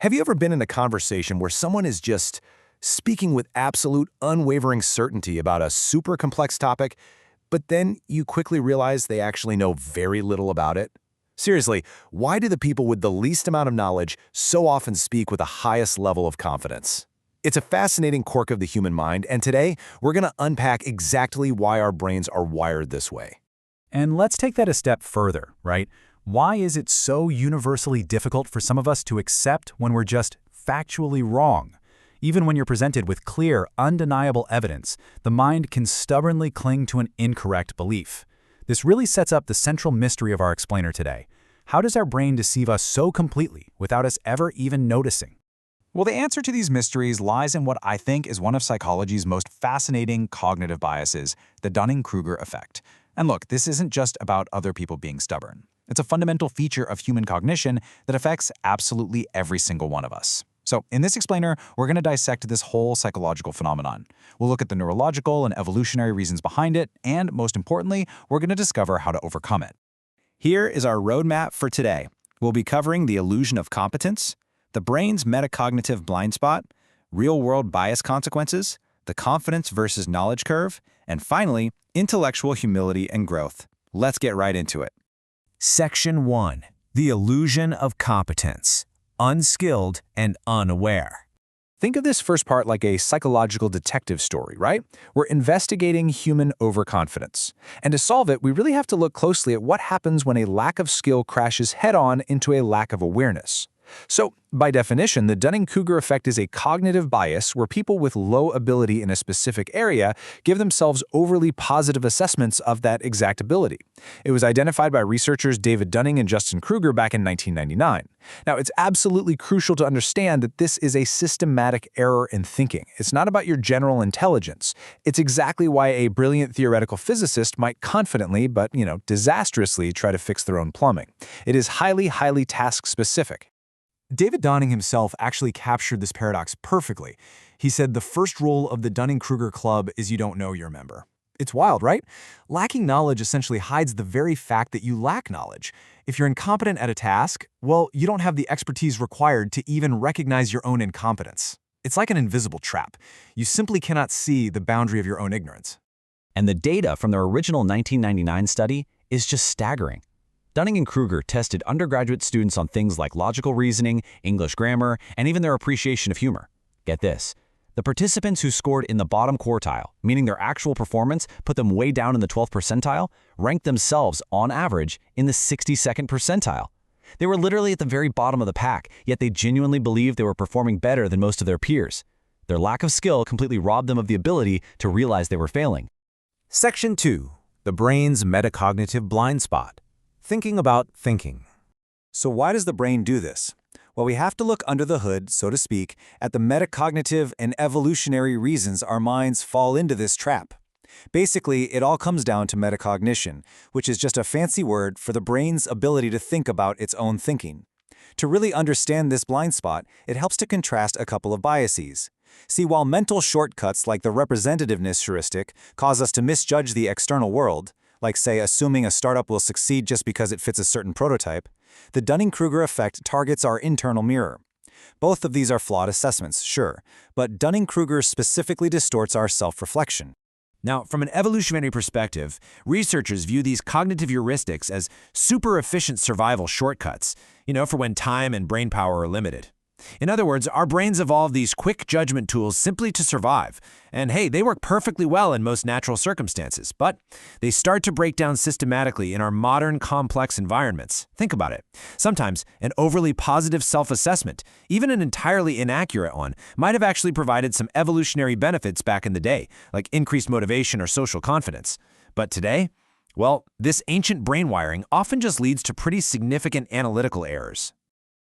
Have you ever been in a conversation where someone is just speaking with absolute unwavering certainty about a super complex topic, but then you quickly realize they actually know very little about it? Seriously, why do the people with the least amount of knowledge so often speak with the highest level of confidence? It's a fascinating quirk of the human mind, and today we're going to unpack exactly why our brains are wired this way. And let's take that a step further, right? Why is it so universally difficult for some of us to accept when we're just factually wrong? Even when you're presented with clear, undeniable evidence, the mind can stubbornly cling to an incorrect belief. This really sets up the central mystery of our explainer today. How does our brain deceive us so completely without us ever even noticing? Well, the answer to these mysteries lies in what I think is one of psychology's most fascinating cognitive biases, the Dunning-Kruger Effect. And look, this isn't just about other people being stubborn. It's a fundamental feature of human cognition that affects absolutely every single one of us. So in this explainer, we're going to dissect this whole psychological phenomenon. We'll look at the neurological and evolutionary reasons behind it, and most importantly, we're going to discover how to overcome it. Here is our roadmap for today. We'll be covering the illusion of competence, the brain's metacognitive blind spot, real-world bias consequences, the confidence versus knowledge curve, and finally, intellectual humility and growth. Let's get right into it. Section 1. The illusion of competence. Unskilled and unaware. Think of this first part like a psychological detective story, right? We're investigating human overconfidence. And to solve it, we really have to look closely at what happens when a lack of skill crashes head-on into a lack of awareness. So, by definition, the Dunning-Kruger effect is a cognitive bias where people with low ability in a specific area give themselves overly positive assessments of that exact ability. It was identified by researchers David Dunning and Justin Kruger back in 1999. Now, it's absolutely crucial to understand that this is a systematic error in thinking. It's not about your general intelligence. It's exactly why a brilliant theoretical physicist might confidently, but, disastrously try to fix their own plumbing. It is highly task-specific. David Dunning himself actually captured this paradox perfectly. He said the first rule of the Dunning-Kruger Club is you don't know you're a member. It's wild, right? Lacking knowledge essentially hides the very fact that you lack knowledge. If you're incompetent at a task, well, you don't have the expertise required to even recognize your own incompetence. It's like an invisible trap. You simply cannot see the boundary of your own ignorance. And the data from their original 1999 study is just staggering. Dunning and Kruger tested undergraduate students on things like logical reasoning, English grammar, and even their appreciation of humor. Get this. The participants who scored in the bottom quartile, meaning their actual performance put them way down in the 12th percentile, ranked themselves, on average, in the 62nd percentile. They were literally at the very bottom of the pack, yet they genuinely believed they were performing better than most of their peers. Their lack of skill completely robbed them of the ability to realize they were failing. Section 2. The brain's metacognitive blind spot. Thinking about thinking. So why does the brain do this? Well, we have to look under the hood, so to speak, at the metacognitive and evolutionary reasons our minds fall into this trap. Basically, it all comes down to metacognition, which is just a fancy word for the brain's ability to think about its own thinking. To really understand this blind spot, it helps to contrast a couple of biases. See, while mental shortcuts like the representativeness heuristic cause us to misjudge the external world, like, say, assuming a startup will succeed just because it fits a certain prototype, the Dunning-Kruger effect targets our internal mirror. Both of these are flawed assessments, sure, but Dunning-Kruger specifically distorts our self-reflection. Now, from an evolutionary perspective, researchers view these cognitive heuristics as super efficient survival shortcuts, for when time and brain power are limited. In other words, our brains evolved these quick judgment tools simply to survive. And hey, they work perfectly well in most natural circumstances, but they start to break down systematically in our modern complex environments. Think about it. Sometimes an overly positive self-assessment, even an entirely inaccurate one, might have actually provided some evolutionary benefits back in the day, like increased motivation or social confidence. But today, well, this ancient brain wiring often just leads to pretty significant analytical errors.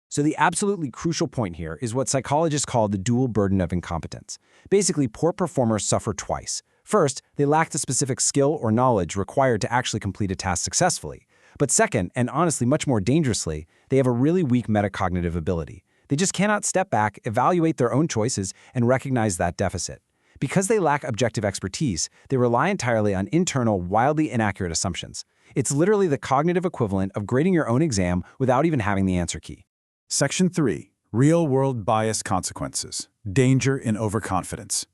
So the absolutely crucial point here is what psychologists call the dual burden of incompetence. Basically, poor performers suffer twice. First, they lack the specific skill or knowledge required to actually complete a task successfully. But second, and honestly much more dangerously, they have a really weak metacognitive ability. They just cannot step back, evaluate their own choices, and recognize that deficit. Because they lack objective expertise, they rely entirely on internal, wildly inaccurate assumptions. It's literally the cognitive equivalent of grading your own exam without even having the answer key. Section 3. Real-world bias consequences. Danger in overconfidence.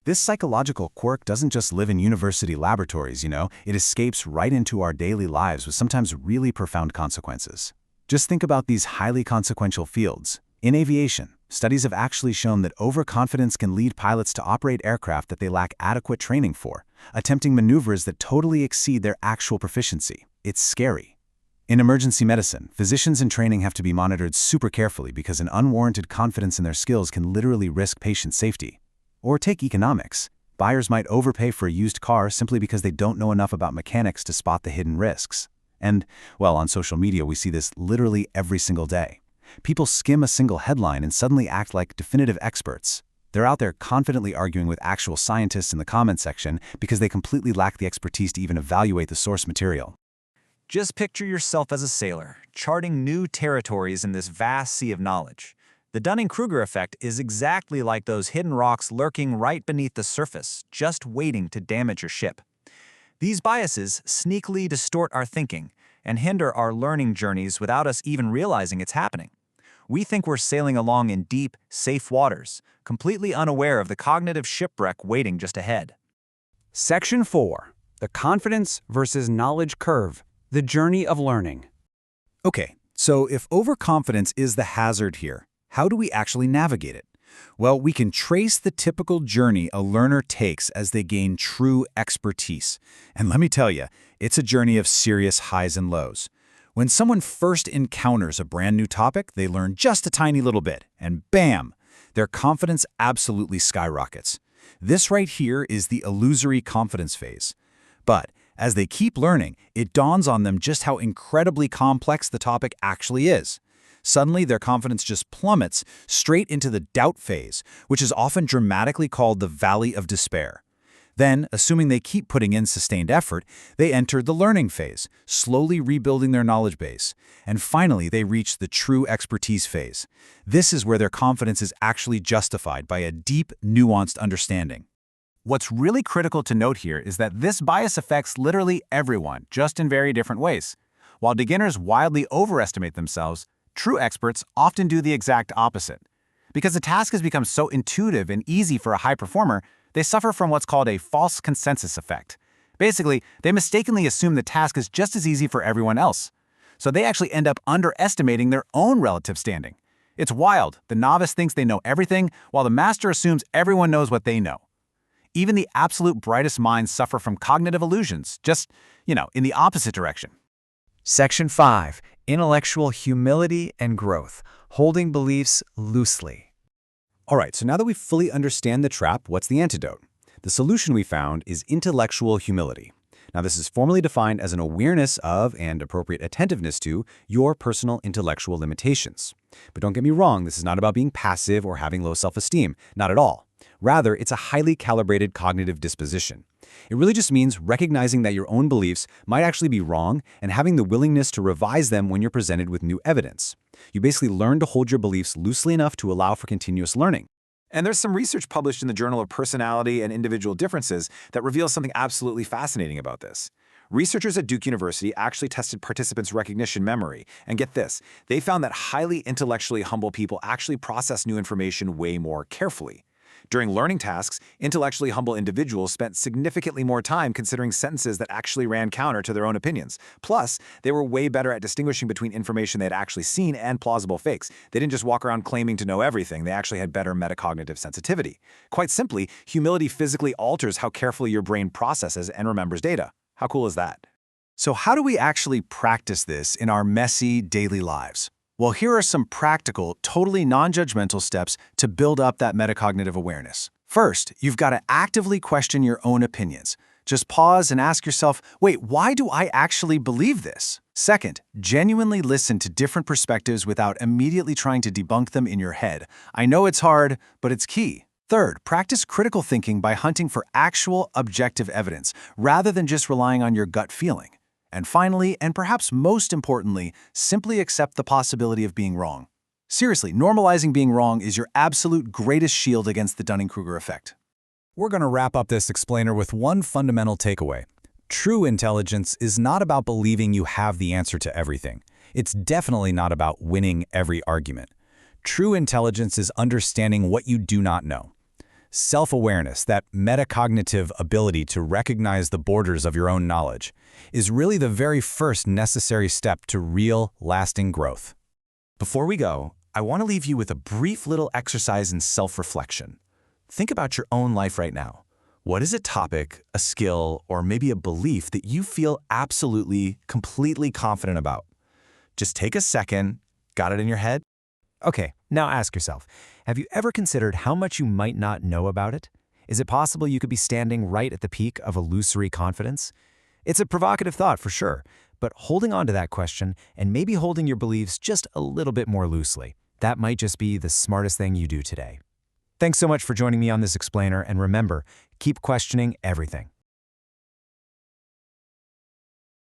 This psychological quirk doesn't just live in university laboratories, it escapes right into our daily lives with sometimes really profound consequences. Just think about these highly consequential fields. In aviation, studies have actually shown that overconfidence can lead pilots to operate aircraft that they lack adequate training for, attempting maneuvers that totally exceed their actual proficiency. It's scary. In emergency medicine, physicians in training have to be monitored super carefully because an unwarranted confidence in their skills can literally risk patient safety. Or take economics. Buyers might overpay for a used car simply because they don't know enough about mechanics to spot the hidden risks. And, well, on social media we see this literally every single day. People skim a single headline and suddenly act like definitive experts. They're out there confidently arguing with actual scientists in the comment section because they completely lack the expertise to even evaluate the source material. Just picture yourself as a sailor, charting new territories in this vast sea of knowledge. The Dunning-Kruger effect is exactly like those hidden rocks lurking right beneath the surface, just waiting to damage your ship. These biases sneakily distort our thinking and hinder our learning journeys without us even realizing it's happening. We think we're sailing along in deep, safe waters, completely unaware of the cognitive shipwreck waiting just ahead. Section 4. The Confidence versus Knowledge Curve. The Journey of Learning. Okay, so if overconfidence is the hazard here, how do we actually navigate it? Well, we can trace the typical journey a learner takes as they gain true expertise. And let me tell you, it's a journey of serious highs and lows. When someone first encounters a brand new topic, they learn just a tiny little bit, and bam, their confidence absolutely skyrockets. This right here is the illusory confidence phase. But as they keep learning, it dawns on them just how incredibly complex the topic actually is. Suddenly, their confidence just plummets straight into the doubt phase, which is often dramatically called the valley of despair. Then, assuming they keep putting in sustained effort, they enter the learning phase, slowly rebuilding their knowledge base. And finally, they reach the true expertise phase. This is where their confidence is actually justified by a deep, nuanced understanding. What's really critical to note here is that this bias affects literally everyone, just in very different ways. While beginners wildly overestimate themselves, true experts often do the exact opposite. Because the task has become so intuitive and easy for a high performer, they suffer from what's called a false consensus effect. Basically, they mistakenly assume the task is just as easy for everyone else. So they actually end up underestimating their own relative standing. It's wild. The novice thinks they know everything, while the master assumes everyone knows what they know. Even the absolute brightest minds suffer from cognitive illusions, just, in the opposite direction. Section 5. Intellectual Humility and Growth. Holding Beliefs Loosely. All right, so now that we fully understand the trap, what's the antidote? The solution we found is intellectual humility. Now, this is formally defined as an awareness of and appropriate attentiveness to your personal intellectual limitations. But don't get me wrong, this is not about being passive or having low self-esteem. Not at all. Rather, it's a highly calibrated cognitive disposition. It really just means recognizing that your own beliefs might actually be wrong and having the willingness to revise them when you're presented with new evidence. You basically learn to hold your beliefs loosely enough to allow for continuous learning. And there's some research published in the Journal of Personality and Individual Differences that reveals something absolutely fascinating about this. Researchers at Duke University actually tested participants' recognition memory. And get this, they found that highly intellectually humble people actually process new information way more carefully. During learning tasks, intellectually humble individuals spent significantly more time considering sentences that actually ran counter to their own opinions. Plus, they were way better at distinguishing between information they had actually seen and plausible fakes. They didn't just walk around claiming to know everything, they actually had better metacognitive sensitivity. Quite simply, humility physically alters how carefully your brain processes and remembers data. How cool is that? So how do we actually practice this in our messy daily lives? Well, here are some practical, totally non-judgmental steps to build up that metacognitive awareness. First, you've got to actively question your own opinions. Just pause and ask yourself, wait, why do I actually believe this? Second, genuinely listen to different perspectives without immediately trying to debunk them in your head. I know it's hard, but it's key. Third, practice critical thinking by hunting for actual, objective evidence, rather than just relying on your gut feeling. And finally, and perhaps most importantly, simply accept the possibility of being wrong. Seriously, normalizing being wrong is your absolute greatest shield against the Dunning-Kruger effect. We're going to wrap up this explainer with one fundamental takeaway. True intelligence is not about believing you have the answer to everything. It's definitely not about winning every argument. True intelligence is understanding what you do not know. Self-awareness, that metacognitive ability to recognize the borders of your own knowledge, is really the very first necessary step to real, lasting growth. Before we go, I want to leave you with a brief little exercise in self-reflection. Think about your own life right now. What is a topic, a skill, or maybe a belief that you feel absolutely, completely confident about? Just take a second. Got it in your head? Okay, now ask yourself, have you ever considered how much you might not know about it? Is it possible you could be standing right at the peak of illusory confidence? It's a provocative thought for sure, but holding on to that question and maybe holding your beliefs just a little bit more loosely, that might just be the smartest thing you do today. Thanks so much for joining me on this explainer, and remember, keep questioning everything.